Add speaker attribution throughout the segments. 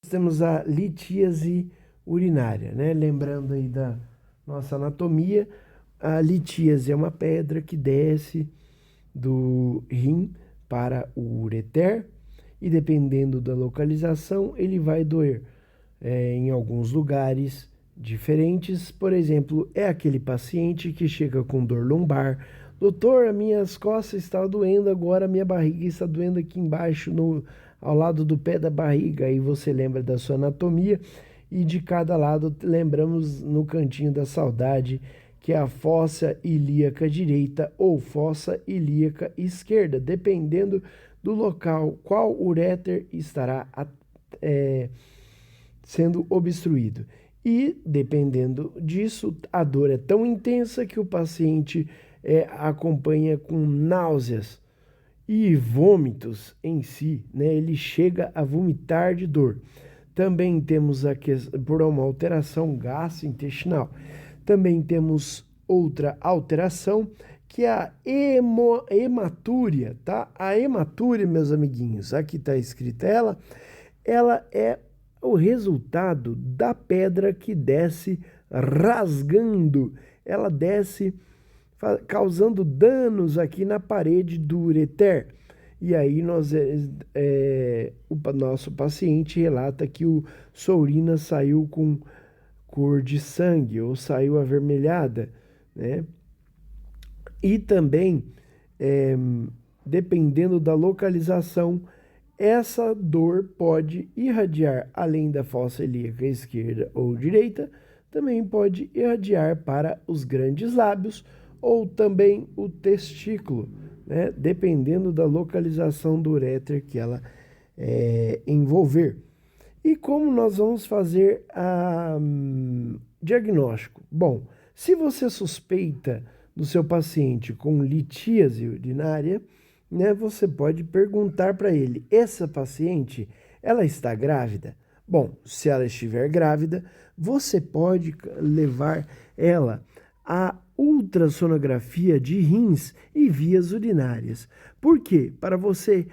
Speaker 1: Temos a litíase urinária, né? Lembrando aí da nossa anatomia, a litíase é uma pedra que desce do rim para o ureter e dependendo da localização, ele vai doer em alguns lugares diferentes. Por exemplo, é aquele paciente que chega com dor lombar. Doutor, as minhas costas estão doendo agora, a minha barriga está doendo aqui embaixo, ao lado do pé da barriga. Aí você lembra da sua anatomia e de cada lado lembramos no cantinho da saudade, que é a fossa ilíaca direita ou fossa ilíaca esquerda, dependendo do local qual uréter estará sendo obstruído. E, dependendo disso, a dor é tão intensa que o paciente acompanha com náuseas e vômitos em si, né? Ele chega a vomitar de dor. Também temos por uma alteração gastrointestinal. Também temos outra alteração, que é a hematúria, tá? A hematúria, meus amiguinhos, aqui está escrita ela é o resultado da pedra que desce rasgando. Ela desce causando danos aqui na parede do ureter. E aí o nosso paciente relata que sua urina saiu com cor de sangue ou saiu avermelhada, né? E também, dependendo da localização, essa dor pode irradiar além da fossa ilíaca esquerda ou direita, também pode irradiar para os grandes lábios ou também o testículo, né? Dependendo da localização do uréter que ela envolver. E como nós vamos fazer diagnóstico? Bom, se você suspeita do seu paciente com litíase urinária, né, você pode perguntar para ele: essa paciente, ela está grávida? Bom, se ela estiver grávida, você pode levar ela à ultrassonografia de rins e vias urinárias. Por quê? Para você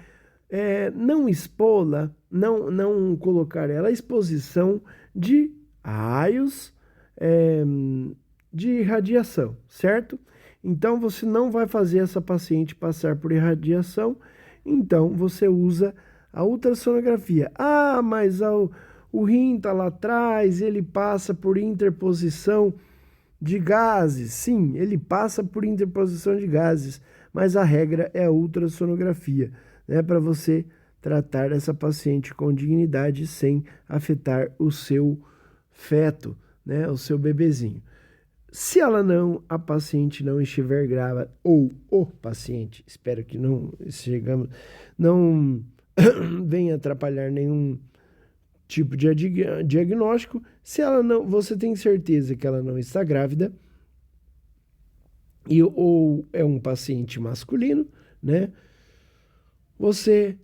Speaker 1: não expô-la, não colocar ela à exposição de raios de radiação, certo? Então, você não vai fazer essa paciente passar por irradiação, então você usa a ultrassonografia. Ah, mas o rim está lá atrás, ele passa por interposição de gases. Sim, ele passa por interposição de gases, mas a regra é a ultrassonografia, né, para você tratar essa paciente com dignidade sem afetar o seu feto, né, o seu bebezinho. Se a paciente não estiver grávida, ou o paciente, espero que não venha atrapalhar nenhum tipo de diagnóstico, você tem certeza que ela não está grávida, ou é um paciente masculino, né? Você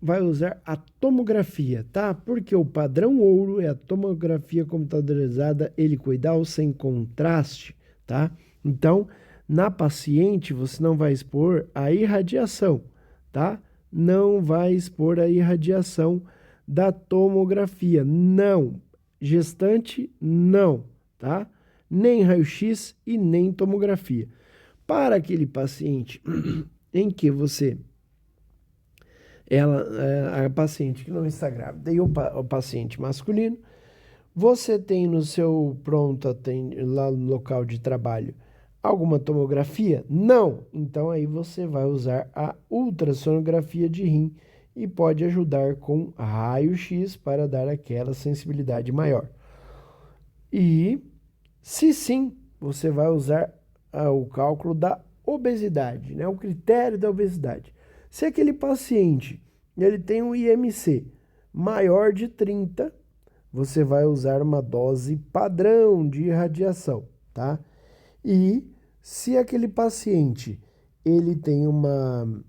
Speaker 1: vai usar a tomografia, tá? Porque o padrão ouro é a tomografia computadorizada helicoidal sem contraste, tá? Então, na paciente, você não vai expor a irradiação, tá? Não vai expor a irradiação da tomografia, não. Gestante, não, tá? Nem raio-x e nem tomografia. Para aquele paciente em que a paciente que não está grávida e o paciente masculino, você tem no seu lá no local de trabalho, alguma tomografia? Não! Então aí você vai usar a ultrassonografia de rim e pode ajudar com raio-x para dar aquela sensibilidade maior. E, se sim, você vai usar o cálculo da obesidade, né? O critério da obesidade. Se aquele paciente ele tem um IMC maior de 30, você vai usar uma dose padrão de irradiação, tá? E se aquele paciente ele tem uma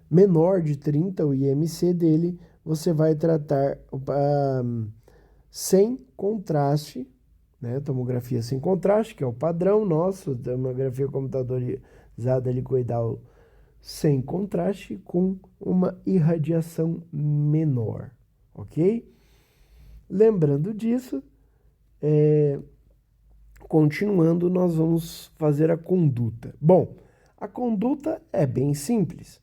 Speaker 1: menor de 30, o IMC dele, você vai tratar sem contraste, né? Tomografia sem contraste, que é o padrão nosso, tomografia computadorizada helicoidal sem contraste, com uma irradiação menor. ok? Lembrando disso, continuando, nós vamos fazer a conduta. Bom, a conduta é bem simples.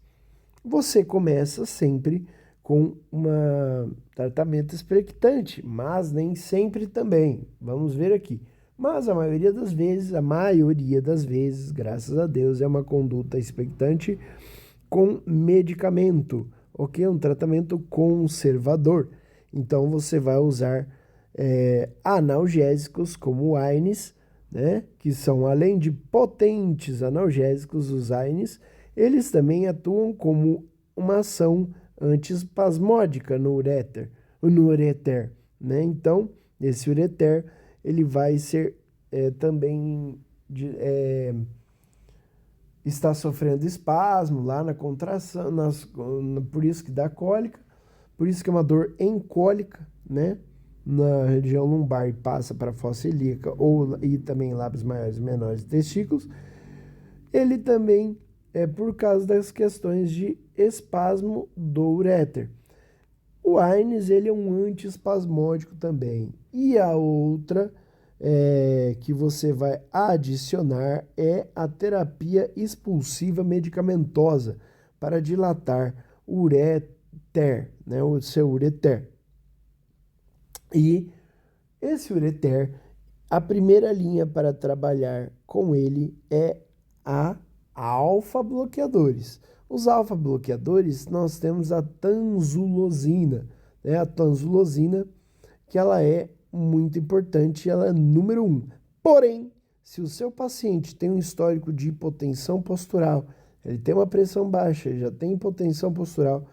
Speaker 1: Você começa sempre com um tratamento expectante, mas nem sempre também. Vamos ver aqui. Mas a maioria das vezes, graças a Deus, é uma conduta expectante com medicamento, ok? Um tratamento conservador. Então você vai usar analgésicos como o AINES, né? Que são, além de potentes analgésicos, os AINES, eles também atuam como uma ação antiespasmódica no ureter, né? Então, esse ureter, ele vai ser também está sofrendo espasmo lá na contração, por isso que dá cólica, por isso que é uma dor encólica, né? Na região lombar e passa para a fossa ilíaca e também lábios maiores e menores e testículos. Ele também é por causa das questões de espasmo do uréter. O AINES, ele é um antiespasmódico também. E a outra que você vai adicionar é a terapia expulsiva medicamentosa para dilatar o ureter, né, o seu ureter. E esse ureter, a primeira linha para trabalhar com ele é a alfa-bloqueadores. Os alfa-bloqueadores, nós temos a tanzulosina, né? A tanzulosina, que ela é muito importante, ela é número 1. Porém, se o seu paciente tem um histórico de hipotensão postural, ele tem uma pressão baixa, ele já tem hipotensão postural,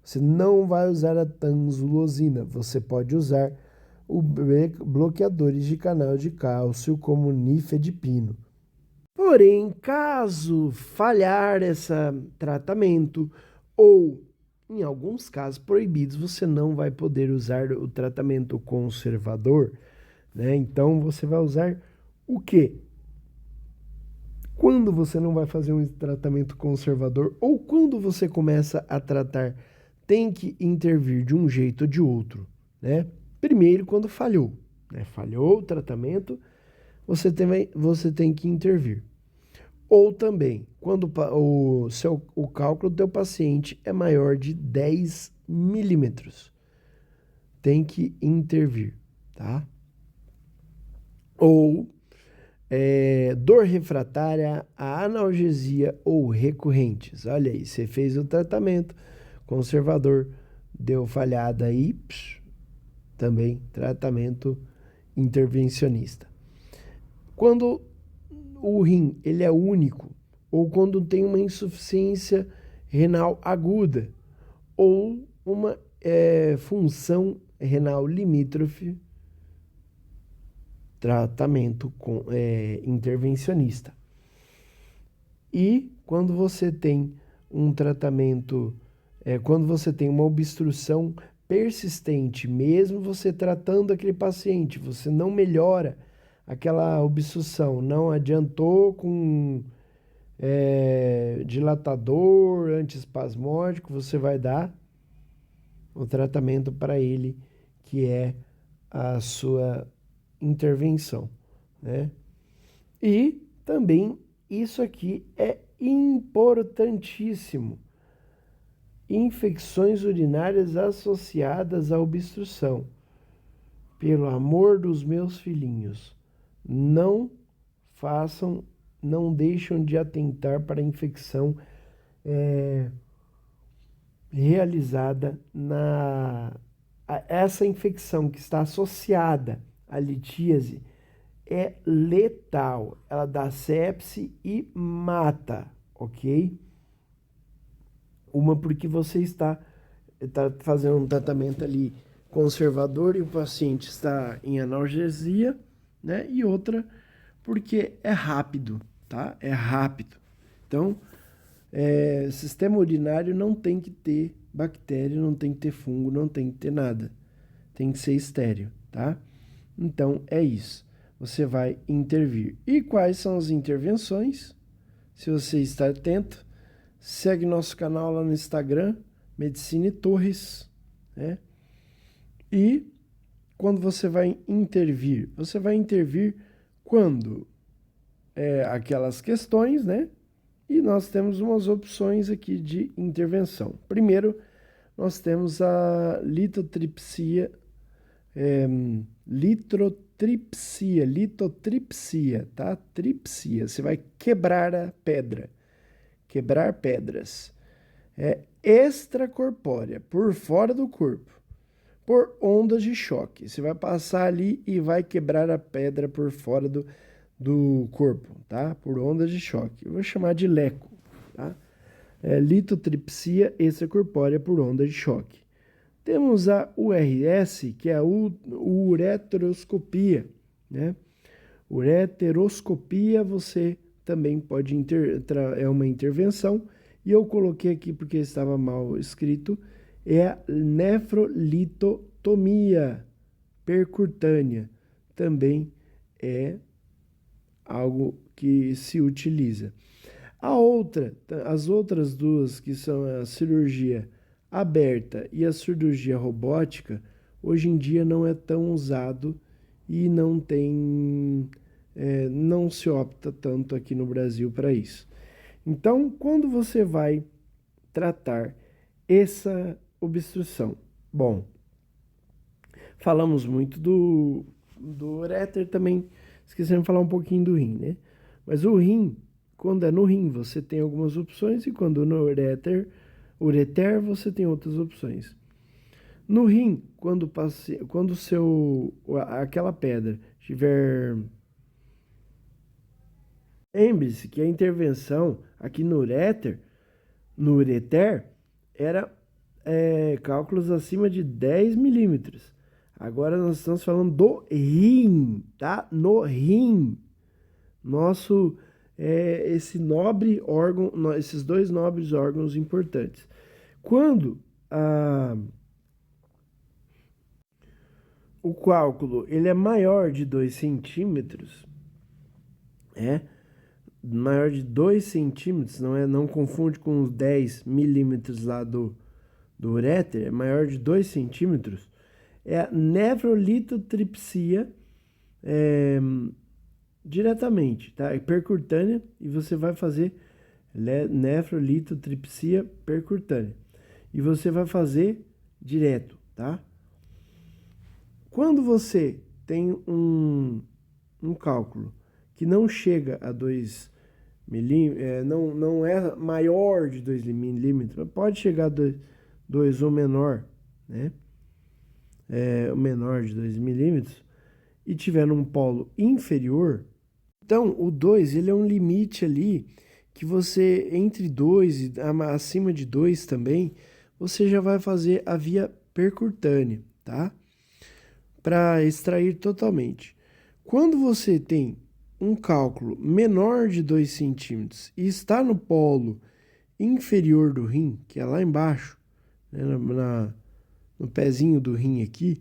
Speaker 1: você não vai usar a tanzulosina, você pode usar os bloqueadores de canal de cálcio como nifedipino. Porém, caso falhar esse tratamento ou em alguns casos proibidos, você não vai poder usar o tratamento conservador, né? Então você vai usar o quê? Quando você não vai fazer um tratamento conservador ou quando você começa a tratar, tem que intervir de um jeito ou de outro, né? Primeiro, quando falhou, né? Falhou o tratamento, você tem que intervir. Ou também, quando o cálculo do teu paciente é maior de 10 milímetros, tem que intervir, tá? Ou dor refratária a analgesia ou recorrentes. Olha aí, você fez o tratamento conservador, deu falhada aí, também tratamento intervencionista. Quando o rim ele é único, ou quando tem uma insuficiência renal aguda, ou uma função renal limítrofe, tratamento intervencionista. E quando você tem um tratamento, quando você tem uma obstrução persistente, mesmo você tratando aquele paciente, você não melhora aquela obstrução, não adiantou com dilatador, antiespasmódico, você vai dar o tratamento para ele, que é a sua intervenção, né? E também isso aqui é importantíssimo. Infecções urinárias associadas à obstrução. Pelo amor dos meus filhinhos, não deixam de atentar para a infecção realizada essa infecção que está associada à litíase é letal, ela dá sepse e mata, ok? Uma porque você está fazendo um tratamento ali conservador e o paciente está em analgesia, né? E outra porque é rápido, tá? É rápido. Então, sistema urinário não tem que ter bactéria, não tem que ter fungo, não tem que ter nada. Tem que ser estéril, tá? Então, é isso. Você vai intervir. E quais são as intervenções? Se você está atento, segue nosso canal lá no Instagram, Medicine Torres, né? E quando você vai intervir? Você vai intervir quando aquelas questões, né? E nós temos umas opções aqui de intervenção. Primeiro, nós temos a litotripsia, litotripsia, tá? Tripsia, você vai quebrar a pedra, quebrar pedras. É extracorpórea, por fora do corpo, por ondas de choque. Você vai passar ali e vai quebrar a pedra por fora do corpo, tá? Por ondas de choque. Eu vou chamar de leco, tá? Litotripsia extracorpórea por onda de choque. Temos a URS, que é a ureteroscopia, né? Ureteroscopia você também pode é uma intervenção, e eu coloquei aqui porque estava mal escrito, é a nefrolitotomia percutânea, também é algo que se utiliza. As outras duas, que são a cirurgia aberta e a cirurgia robótica, hoje em dia não é tão usado e não se opta tanto aqui no Brasil para isso. Então, quando você vai tratar essa obstrução? Bom, falamos muito do ureter, também esquecemos de falar um pouquinho do rim, né? Mas o rim, quando é no rim, você tem algumas opções, e quando no ureter, você tem outras opções. No rim, quando aquela pedra tiver... Lembre-se que a intervenção aqui no ureter era cálculos acima de 10 milímetros. Agora nós estamos falando do rim, tá? No rim. Nosso, esse nobre órgão, esses dois nobres órgãos importantes. Quando o cálculo ele é maior de 2 centímetros, maior de 2 centímetros, não confunde com os 10 milímetros lá do ureter, é maior de 2 centímetros, é a nefrolitotripsia diretamente, tá? É percutânea, e você vai fazer nefrolitotripsia percutânea. E você vai fazer direto, tá? Quando você tem um cálculo que não chega a 2 milímetros, não é maior de 2 milímetros, pode chegar a 2 ou menor, né? O menor de 2 milímetros, e tiver num polo inferior, então o 2 ele é um limite ali que você, entre 2 e acima de 2 também, você já vai fazer a via percutânea, tá? Para extrair totalmente. Quando você tem um cálculo menor de 2 centímetros e está no polo inferior do rim, que é lá embaixo, né, no pezinho do rim aqui,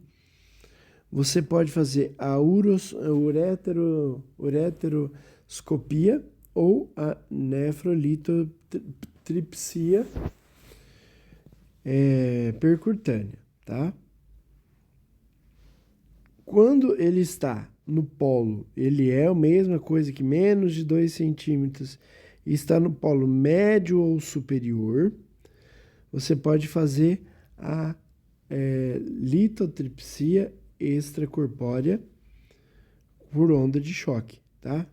Speaker 1: você pode fazer a ureteroscopia ou a nefrolitotripsia percutânea, tá? Quando ele está no polo, ele é a mesma coisa que menos de 2 centímetros, e está no polo médio ou superior, você pode fazer a litotripsia extracorpórea por onda de choque, tá?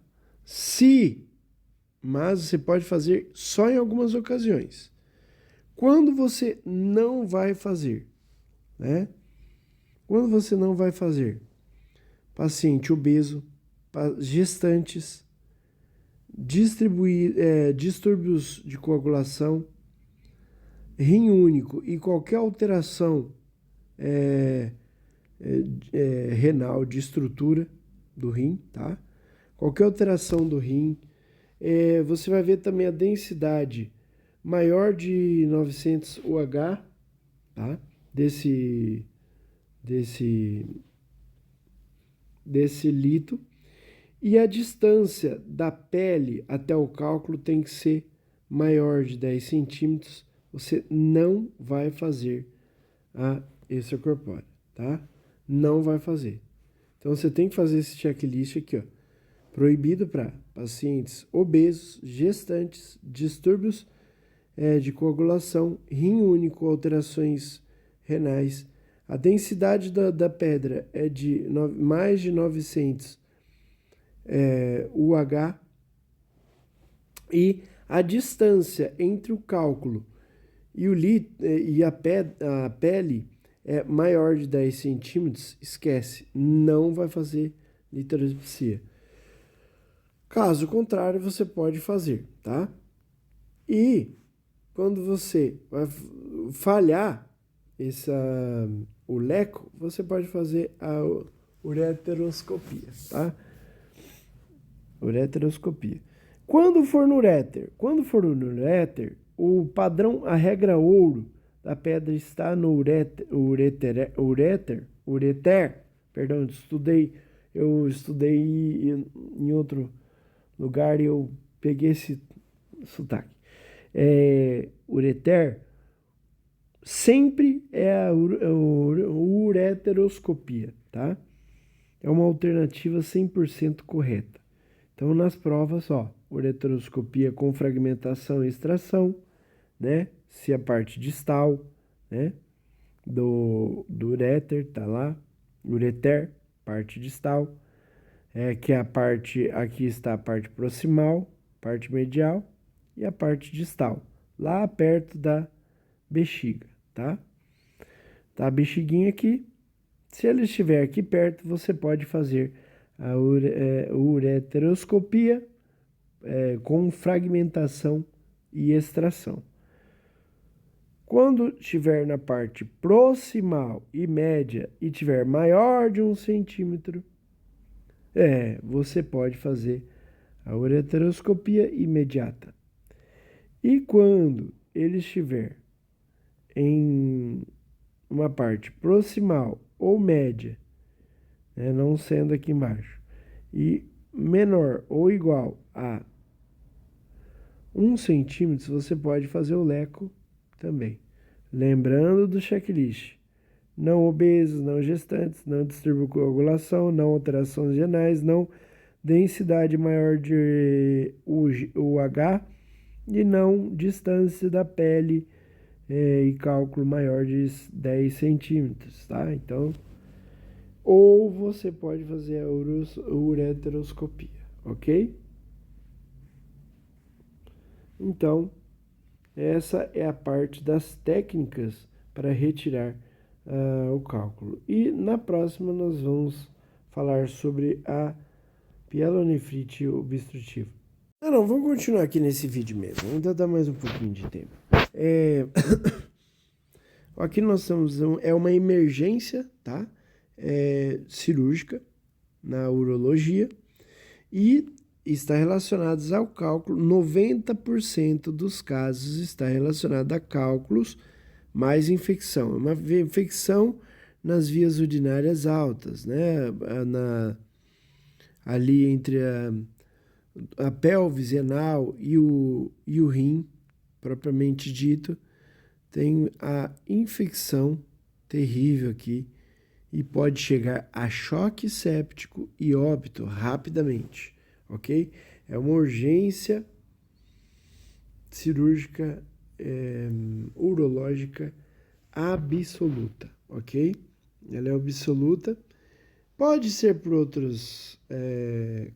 Speaker 1: Mas você pode fazer só em algumas ocasiões. Quando você não vai fazer, né? Quando você não vai fazer? Paciente obeso, gestantes, distúrbios de coagulação, rim único e qualquer alteração renal de estrutura do rim, tá? Qualquer alteração do rim, você vai ver também a densidade maior de 900 UH, tá? Desse lito, e a distância da pele até o cálculo tem que ser maior de 10 centímetros. Você não vai fazer a extracorpórea, tá? Não vai fazer. Então, você tem que fazer esse checklist aqui, ó. Proibido para pacientes obesos, gestantes, distúrbios de coagulação, rim único, alterações renais. A densidade da pedra é de mais de 900 UH e a distância entre o cálculo e a pele é maior de 10 centímetros, esquece, não vai fazer litrotripsia. Caso contrário, você pode fazer, tá? E quando você vai falhar o leco, você pode fazer a ureteroscopia, tá? Ureteroscopia. Quando for no ureter, o padrão, a regra ouro da pedra está no ureter, perdão, eu estudei em outro lugar e eu peguei esse sotaque. Ureter sempre é a ureteroscopia, tá? É uma alternativa 100% correta. Então, nas provas, ó, ureteroscopia com fragmentação e extração, né? Se a parte distal, né? Do ureter, tá lá, ureter, parte distal, que é a parte, aqui está a parte proximal, parte medial e a parte distal, lá perto da bexiga, tá? Tá a bexiguinha aqui. Se ele estiver aqui perto, você pode fazer a ureteroscopia com fragmentação e extração. Quando estiver na parte proximal e média e tiver maior de 1 centímetro, você pode fazer a ureteroscopia imediata. E quando ele estiver em uma parte proximal ou média, né, não sendo aqui embaixo, e menor ou igual a 1 centímetro, você pode fazer o leco também. Lembrando do checklist: não obesos, não gestantes, não distúrbio de coagulação, não alterações renais, não densidade maior de UH e não distância da pele e cálculo maior de 10 centímetros, tá? Então, ou você pode fazer a ureteroscopia, ok? Então, essa é a parte das técnicas para retirar o cálculo. E na próxima nós vamos falar sobre a pielonefrite obstrutiva. Não, vamos continuar aqui nesse vídeo mesmo. Ainda dá mais um pouquinho de tempo. Aqui nós temos uma emergência, tá? Cirúrgica na urologia e está relacionado ao cálculo. 90% dos casos está relacionado a cálculos mais infecção. É uma infecção nas vias urinárias altas, né? Ali entre a pelvis renal e o rim, propriamente dito, tem a infecção terrível aqui e pode chegar a choque séptico e óbito rapidamente, ok? É uma urgência cirúrgica urológica absoluta, ok? Ela é absoluta. Pode ser por outras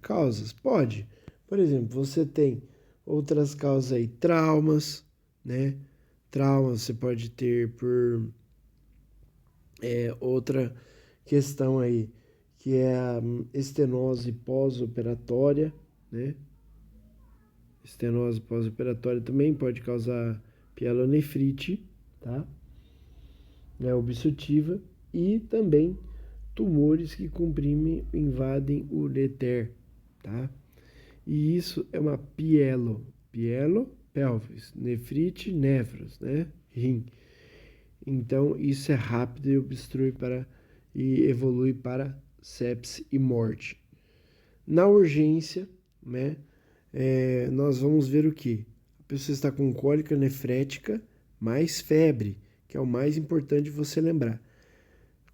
Speaker 1: causas? Pode. Por exemplo, você tem outras causas aí, traumas, né? Traumas você pode ter por outra questão aí, que é a estenose pós-operatória, né? Estenose pós-operatória também pode causar pielonefrite, tá? Obstrutiva, e também tumores que comprimem, invadem o ureter, tá? E isso é uma pelvis, nefrite, nefros, né? Rim. Então, isso é rápido e obstrui e evolui para sepse e morte. Na urgência, né? Nós vamos ver o que? A pessoa está com cólica nefrética mais febre, que é o mais importante você lembrar.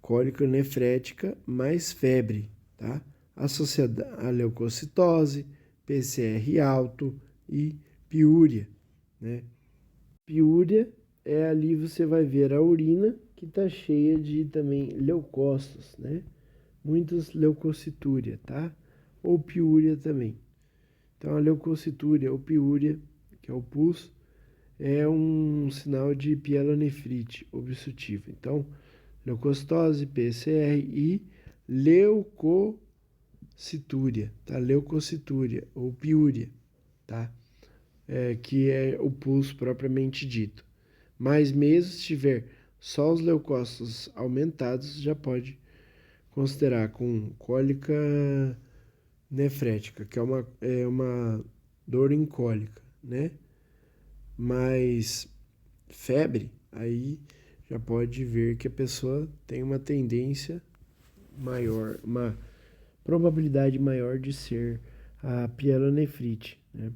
Speaker 1: cólica nefrética mais febre, tá? Associada a leucocitose, PCR alto e piúria, né? Piúria é ali você vai ver a urina que está cheia de também leucócitos, né? Muitos leucocitúria, tá? Ou piúria também. Então a leucocitúria ou piúria, que é o pus, é um sinal de pielonefrite obstrutiva. Então, leucocitose, PCR e leucocitúria, tá? Leucocitúria ou piúria, tá? Que é o pus propriamente dito. Mas mesmo se tiver só os leucócitos aumentados, já pode considerar com cólica nefrética, que é uma dor em cólica, né? Mas febre, aí já pode ver que a pessoa tem uma tendência maior, uma probabilidade maior de ser a pielonefrite, né?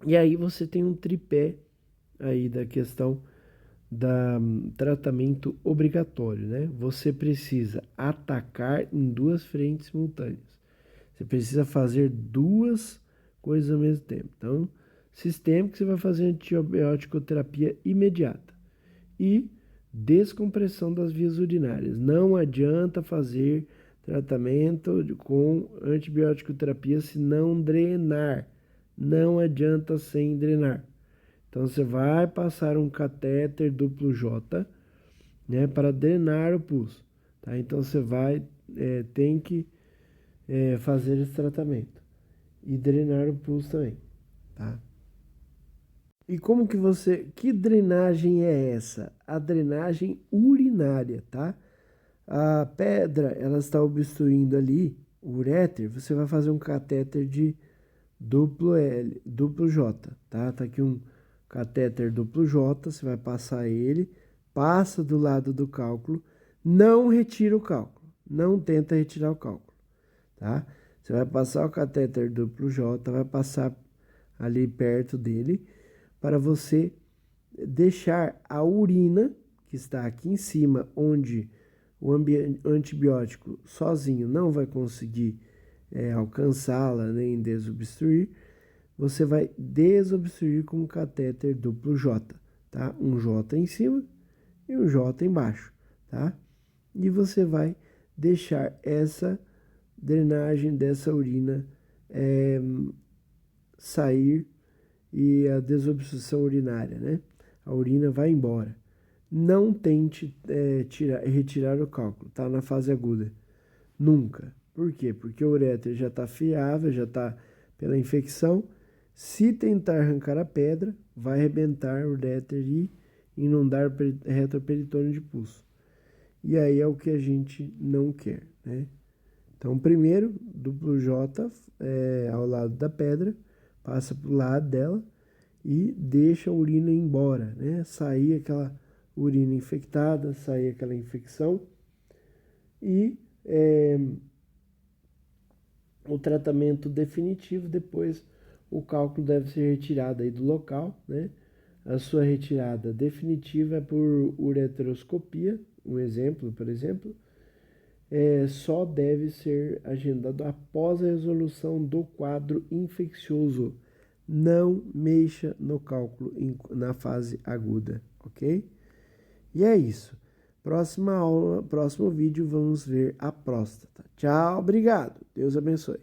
Speaker 1: E aí você tem um tripé aí da questão da tratamento obrigatório, né? Você precisa atacar em duas frentes simultâneas. Você precisa fazer duas coisas ao mesmo tempo. Então, sistêmico, você vai fazer antibiótico terapia imediata e descompressão das vias urinárias. Não adianta fazer tratamento com antibiótico terapia se não drenar. Não adianta sem drenar. Então você vai passar um catéter duplo J, né, para drenar o pus, tá? Então você tem que fazer esse tratamento e drenar o pus também, tá? E como que drenagem é essa? A drenagem urinária, tá? A pedra, ela está obstruindo ali o uréter, você vai fazer um catéter de duplo J, tá? Tá aqui um catéter duplo J, você vai passar ele, passa do lado do cálculo, não retira o cálculo, não tenta retirar o cálculo, tá? Você vai passar o catéter duplo J, vai passar ali perto dele, para você deixar a urina, que está aqui em cima, onde o antibiótico sozinho não vai conseguir alcançá-la nem desobstruir, você vai desobstruir com um catéter duplo J, tá? Um J em cima e um J embaixo, tá? E você vai deixar essa drenagem dessa urina sair e a desobstrução urinária, né? A urina vai embora. Não tente retirar o cálculo, tá? Na fase aguda. Nunca. Por quê? Porque o uréter já está fiável, já está pela infecção. Se tentar arrancar a pedra, vai arrebentar o uréter e inundar o retroperitônio de pus. E aí é o que a gente não quer, né? Então, primeiro, duplo J ao lado da pedra, passa para o lado dela e deixa a urina ir embora, né? Sair aquela urina infectada, sair aquela infecção e o tratamento definitivo, depois o cálculo deve ser retirado aí do local, né? A sua retirada definitiva é por ureteroscopia, um exemplo, por exemplo, só deve ser agendado após a resolução do quadro infeccioso. Não mexa no cálculo na fase aguda, ok? E é isso. Próxima aula, próximo vídeo, vamos ver a próstata. Tchau, obrigado. Deus abençoe.